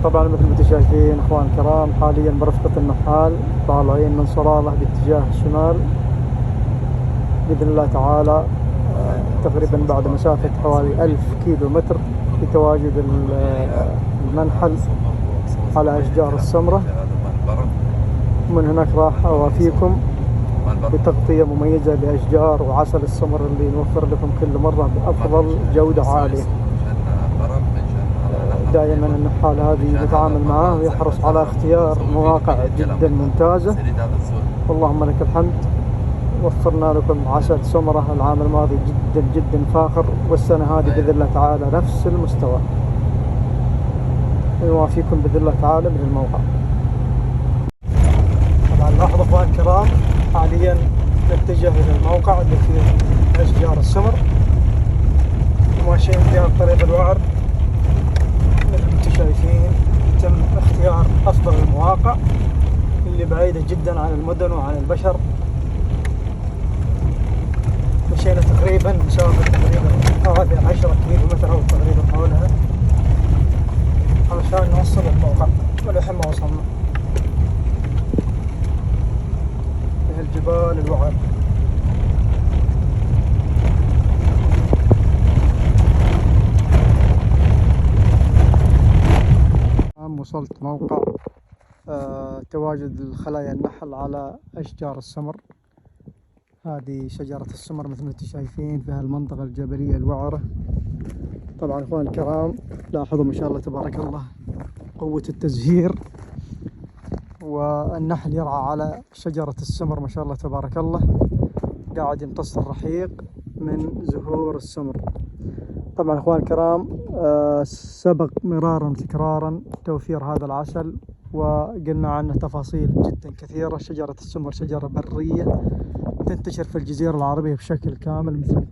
طبعا مثل ما انتم شايفين اخوان الكرام حاليا برفقة النحال طالعين من صلالة باتجاه الشمال بإذن الله تعالى. تقريبا بعد مسافة حوالي 1000 كيلو متر بتواجد المنحل على أشجار السمرة. من هناك راح أوافيكم بتغطية مميزة بأشجار وعسل السمر اللي نوفر لكم كل مرة بأفضل جودة عالية. دائما النحال هذه نتعامل معاه ويحرص على اختيار مواقع جدا ممتازة. اللهم لك الحمد، وفرنا لكم عسل سمرة العام الماضي جدا جدا فاخر، والسنة هذه بإذن الله تعالى نفس المستوى. نوافيكم بإذن الله تعالى من الموقع. طبعا لاحظوا اخوان الكرام حاليا نتجه الى الموقع اللي فيه اشجار السمر وماشيين في طريق الوعر. مثل ما انتم شايفين يتم اختيار افضل المواقع اللي بعيدة جدا عن المدن وعن البشر. مشينا تقريبا مسافة تقريبا 10 كيلو متر او تقريبا حولها علشان نوصل الموقع، ولحين ما وصلنا في الجبال الوعر. وصلت موقع تواجد الخلايا النحل على أشجار السمر. هذه شجرة السمر مثل ما انتم شايفين في هالمنطقة الجبلية الوعرة. طبعا اخوان الكرام لاحظوا ما شاء الله تبارك الله قوة التزهير، والنحل يرعى على شجرة السمر ما شاء الله تبارك الله، قاعد يمتص الرحيق من زهور السمر. طبعا اخوان الكرام سبق مرارا وتكرارا توفير هذا العسل وقلنا عنه تفاصيل جدا كثيرة. شجرة السمر شجرة برية تنتشر في الجزيرة العربية بشكل كامل مثل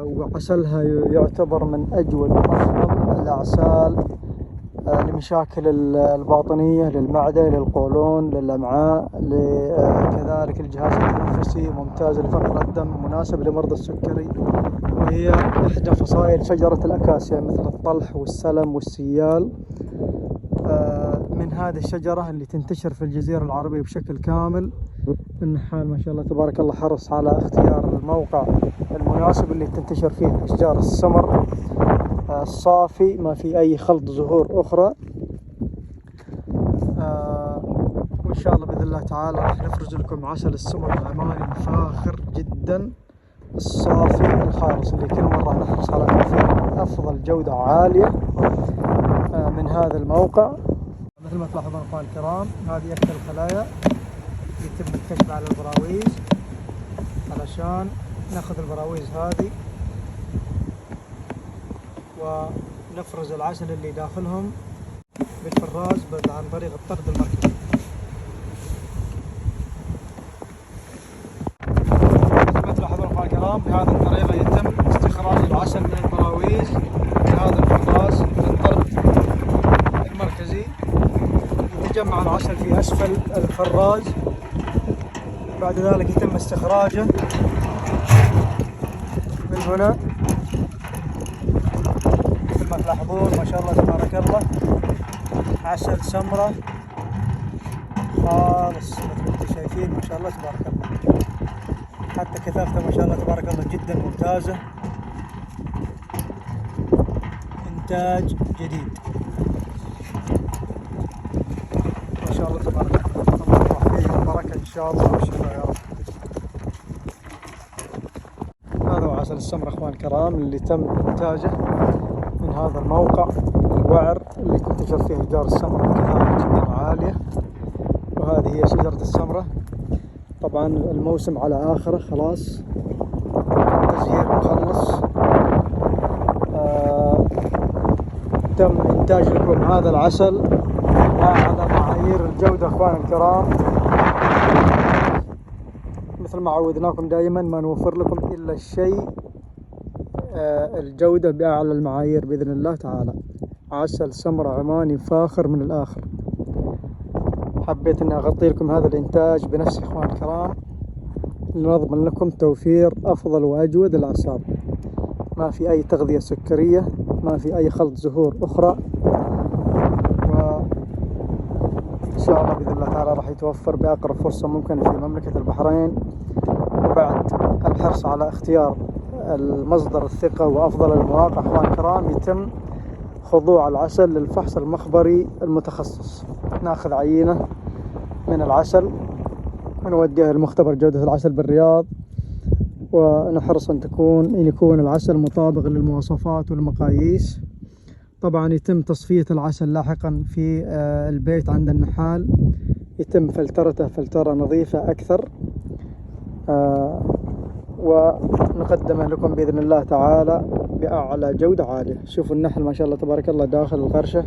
وعسلها يعتبر من أجود وأفضل الأعسال لمشاكل الباطنية، للمعدة، للقولون، للأمعاء، كذلك الجهاز التنفسي، ممتاز لفقر الدم، مناسب لمرضى السكري. وهي إحدى فصائل شجرة الأكاسيا مثل الطلح والسلم والسيال. من هذه الشجرة اللي تنتشر في الجزيرة العربية بشكل كامل. النحال ما شاء الله تبارك الله حرص على اختيار الموقع المناسب اللي تنتشر فيه أشجار السمر الصافي، ما في أي خلط زهور أخرى. وإن شاء الله بإذن الله تعالى راح نفرز لكم عسل السمر العماني الفاخر جدا الصافي الخالص اللي كل مرة نحرص على توفير أفضل جودة عالية من هذا الموقع. مثل ما تلاحظون اخوان الكرام هذه اكثر الخلايا يتم الكشف على البراويز علشان ناخذ البراويز هذه ونفرز العسل اللي داخلهم بالفراز عن طريق الطرد المركزي. مثل ما تلاحظون اخوان الكرام بهذه الطريقة يتم استخراج العسل من البراويز بهذا الفراز للطرد المركزي. يتجمع العسل في أسفل الفراز، بعد ذلك يتم استخراجه من هنا مثل ما تلاحظون ما شاء الله تبارك الله عسل سمرة خالص مثل ما انتم شايفين ما شاء الله تبارك الله. حتى كثافته ما شاء الله تبارك الله جدا ممتازة، إنتاج جديد ما شاء الله تبارك الله. الله يرفع فيه البركة إن شاء الله والشفاء يا رب. هذا هو عسل السمر اخوان الكرام اللي تم إنتاجه من هذا الموقع الوعر اللي تنتشر فيه أشجار السمرة بكثافة جدا عالية. وهذه هي شجرة السمرة. طبعا الموسم على آخره خلاص، التزهير مخلص. تم إنتاج لكم هذا العسل على معايير الجودة اخوان الكرام، مثل ما عودناكم دائما ما نوفر لكم إلا الشيء الجودة بأعلى المعايير بإذن الله تعالى. عسل سمر عماني فاخر من الآخر. حبيت أن أغطي لكم هذا الإنتاج بنفسي اخوان الكرام لنضمن لكم توفير أفضل وأجود الأعصاب. ما في أي تغذية سكرية، ما في أي خلط زهور أخرى، شاء الله بإذن الله تعالى راح يتوفر بأقرب فرصة ممكنة في مملكة البحرين. وبعد الحرص على اختيار المصدر الثقة وأفضل المواقع أخوان الكرام، يتم خضوع العسل للفحص المخبري المتخصص. ناخذ عينة من العسل ونوديها لمختبر جودة العسل بالرياض، ونحرص أن يكون العسل مطابق للمواصفات والمقاييس. طبعا يتم تصفية العسل لاحقا في البيت عند النحال، يتم فلترته فلترة نظيفة أكثر، ونقدمه لكم بإذن الله تعالى بأعلى جودة عالية. شوفوا النحل ما شاء الله تبارك الله داخل القرشة.